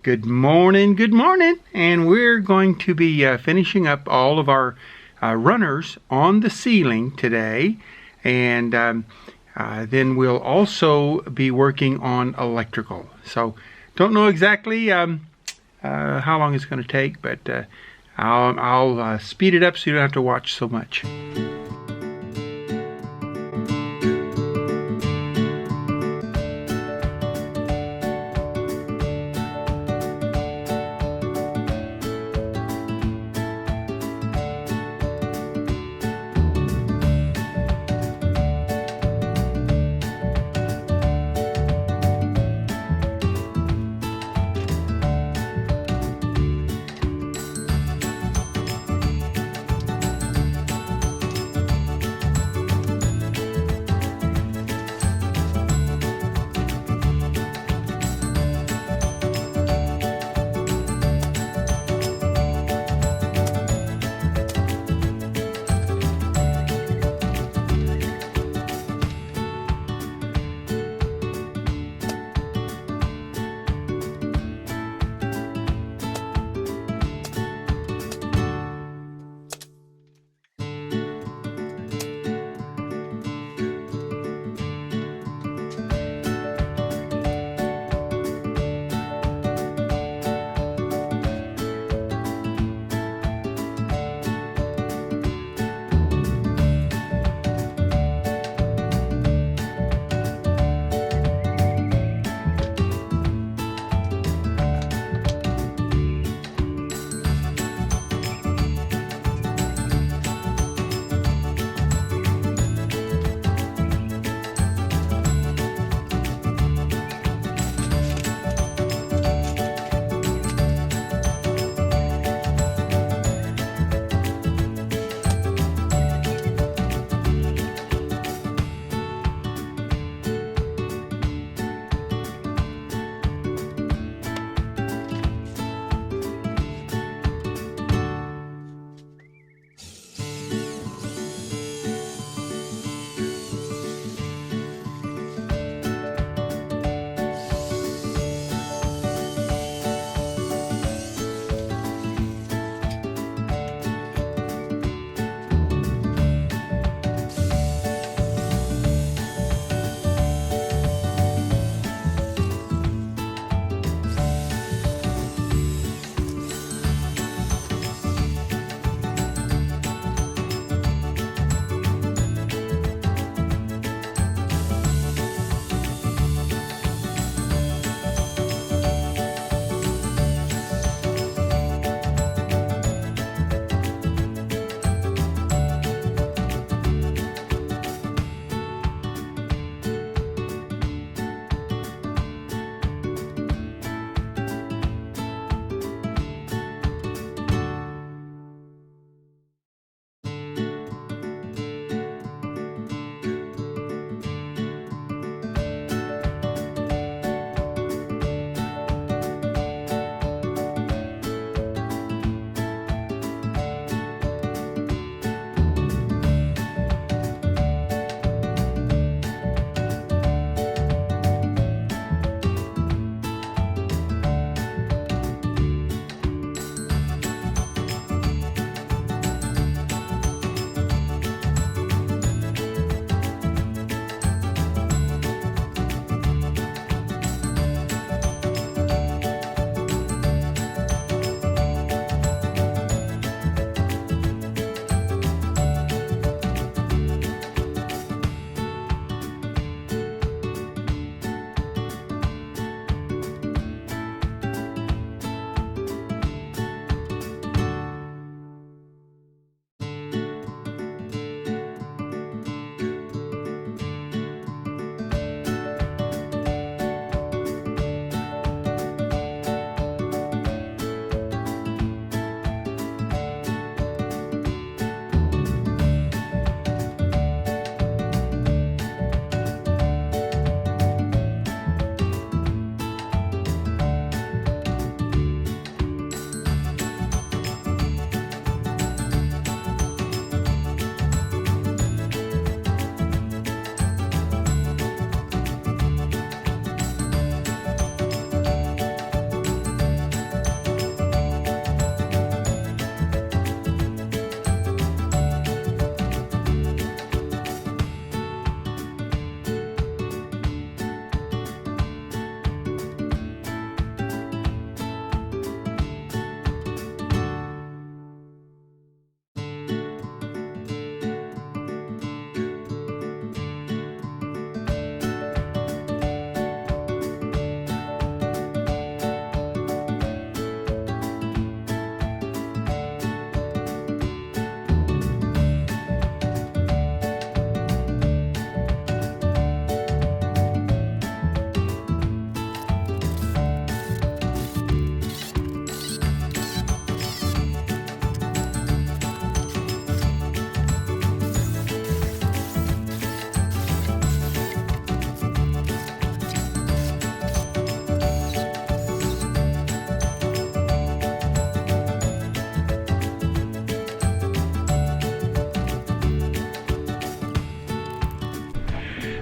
Good morning, and we're going to be finishing up all of our runners on the ceiling today, and then we'll also be working on electrical. So, don't know exactly how long it's going to take, but I'll speed it up so you don't have to watch so much.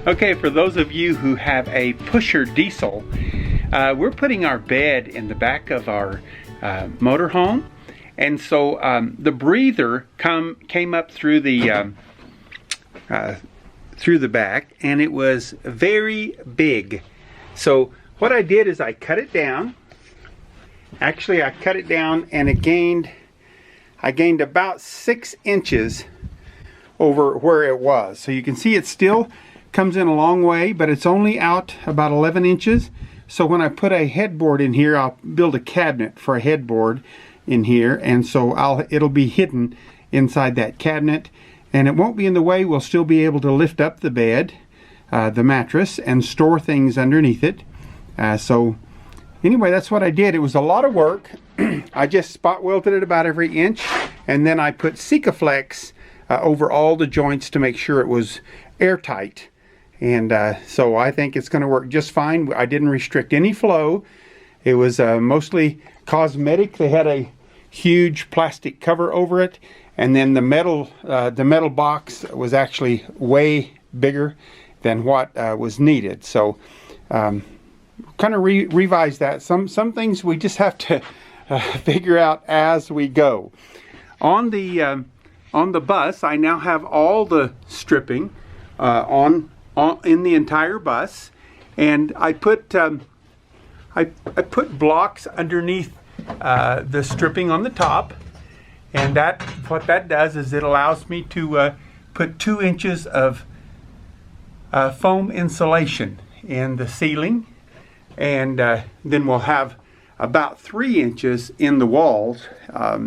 Okay, for those of you who have a pusher diesel, we're putting our bed in the back of our motorhome, and so the breather came up through the back, and it was very big. So what I did is I cut it down. Actually, I cut it down, and I gained about 6 inches over where it was. So you can see it still comes in a long way, but it's only out about 11 inches. So when I put a headboard in here, I'll build a cabinet for a headboard in here, and so it'll be hidden inside that cabinet, and it won't be in the way. We'll still be able to lift up the bed, the mattress, and store things underneath it. So anyway, that's what I did. It was a lot of work. I just spot welded it about every inch, and then I put Sikaflex over all the joints to make sure it was airtight. And so I think it's going to work just fine. I didn't restrict any flow. It was mostly cosmetic. They had a huge plastic cover over it, and then the metal box was actually way bigger than what was needed. So kind of revise that. Some things we just have to figure out as we go. On the bus, I now have all the stripping in the entire bus, and I put blocks underneath the stripping on the top, and what that does is it allows me to put 2 inches of foam insulation in the ceiling, and then we'll have about 3 inches in the walls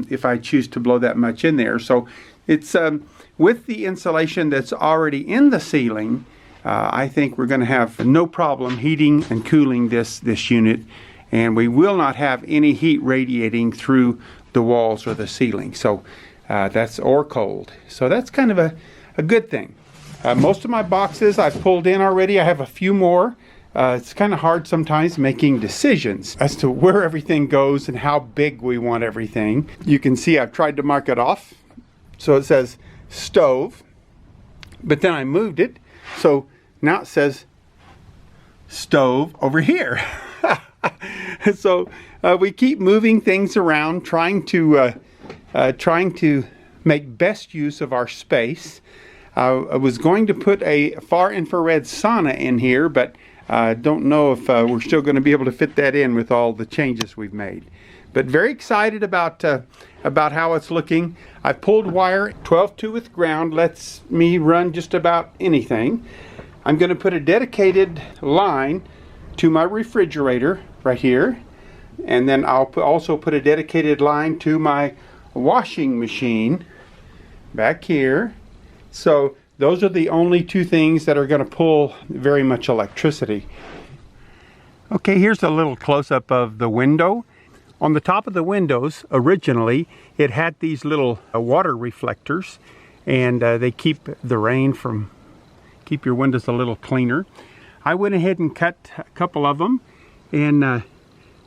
if I choose to blow that much in there. So it's with the insulation that's already in the ceiling, I think we're going to have no problem heating and cooling this unit, and we will not have any heat radiating through the walls or the ceiling. So or cold. So that's kind of a good thing. Most of my boxes I've pulled in already. I have a few more. It's kind of hard sometimes making decisions as to where everything goes and how big we want everything. You can see I've tried to mark it off. So it says stove, but then I moved it. So now it says stove over here. So we keep moving things around, trying to make best use of our space. I was going to put a far infrared sauna in here, but I don't know if we're still going to be able to fit that in with all the changes we've made. But very excited about how it's looking. I pulled wire 12-2 with ground, lets me run just about anything. I'm going to put a dedicated line to my refrigerator right here, and then I'll also put a dedicated line to my washing machine back here. So those are the only 2 things that are going to pull very much electricity. Okay, here's a little close-up of the window. On the top of the windows, originally, it had these little water reflectors, and they keep the rain from, keep your windows a little cleaner. I went ahead and cut a couple of them and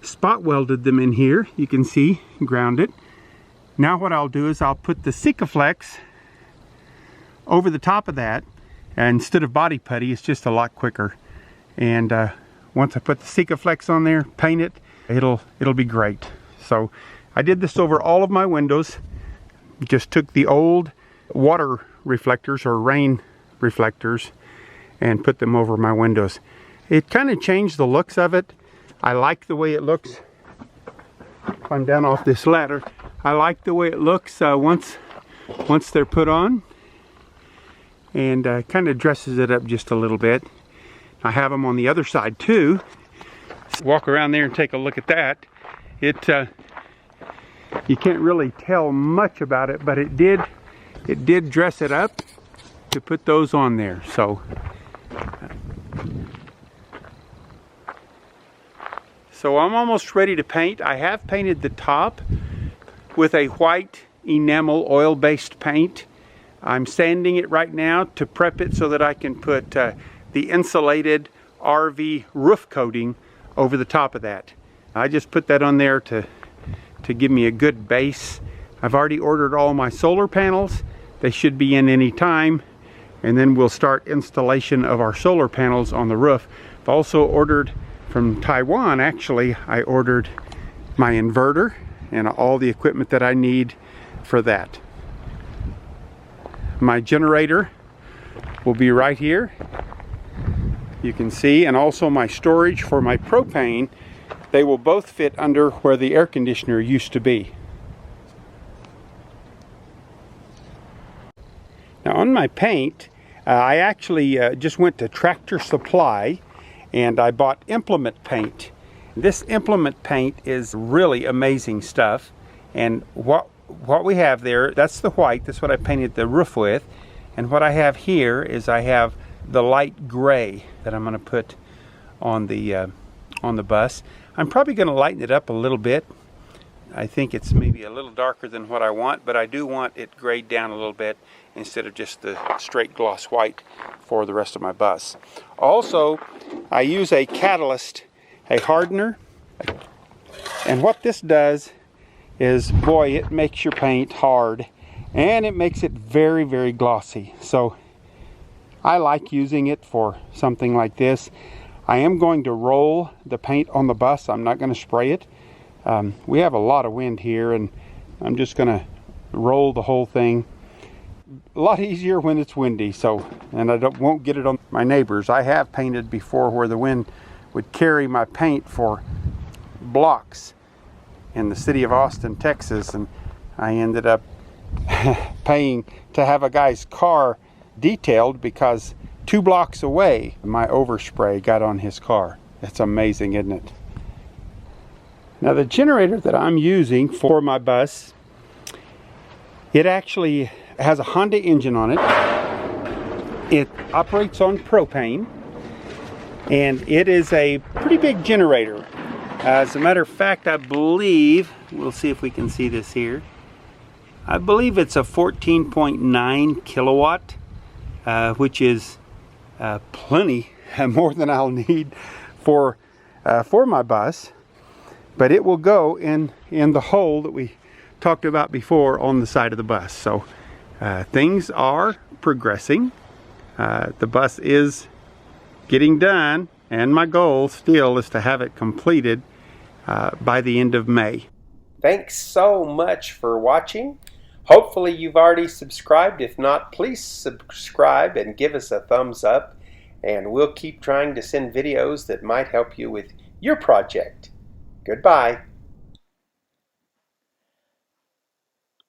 spot welded them in here. You can see, grounded. Now what I'll do is I'll put the Sikaflex over the top of that, and instead of body putty, it's just a lot quicker. And once I put the Sikaflex on there, paint it, it'll be great. So I did this over all of my windows. Just took the old water reflectors or rain reflectors and put them over my windows. It kind of changed the looks of it. I like the way it looks. If I'm down off this ladder, I like the way it looks once they're put on, and kind of dresses it up just a little bit. I have them on the other side too. Walk around there and take a look at that. You can't really tell much about it, but it did dress it up to put those on there. So I'm almost ready to paint. I have painted the top with a white enamel oil-based paint. I'm sanding it right now to prep it so that I can put the insulated RV roof coating over the top of that. I just put that on there to give me a good base. I've already ordered all my solar panels. They should be in any time. and then we'll start installation of our solar panels on the roof. I've also ordered from Taiwan, actually, I ordered my inverter and all the equipment that I need for that. My generator will be right here, you can see, and also my storage for my propane. They will both fit under where the air conditioner used to be. Now on my paint, I actually just went to Tractor Supply and I bought implement paint. This implement paint is really amazing stuff, and what we have there, that's the white, that's what I painted the roof with, and what I have here is I have the light gray that I'm going to put on the bus. I'm probably going to lighten it up a little bit. I think it's maybe a little darker than what I want, but I do want it grayed down a little bit instead of just the straight gloss white for the rest of my bus. Also, I use a catalyst, a hardener, and what this does is, boy, it makes your paint hard and it makes it very, very glossy. So I like using it for something like this. I am going to roll the paint on the bus. I'm not going to spray it. We have a lot of wind here, and I'm just going to roll the whole thing. A lot easier when it's windy, so, and I won't get it on my neighbors. I have painted before where the wind would carry my paint for blocks in the city of Austin, Texas, and I ended up paying to have a guy's car detailed because 2 blocks away my overspray got on his car. That's amazing, isn't it? Now the generator that I'm using for my bus, it actually has a Honda engine on it. It operates on propane, and it is a pretty big generator. As a matter of fact, I believe, we'll see if we can see this here, I believe it's a 14.9 kilowatt, which is plenty, more than I'll need for my bus. But it will go in the hole that we talked about before on the side of the bus. So things are progressing. The bus is getting done, and my goal still is to have it completed by the end of May. Thanks so much for watching. Hopefully you've already subscribed. If not, please subscribe and give us a thumbs up, and we'll keep trying to send videos that might help you with your project. Goodbye.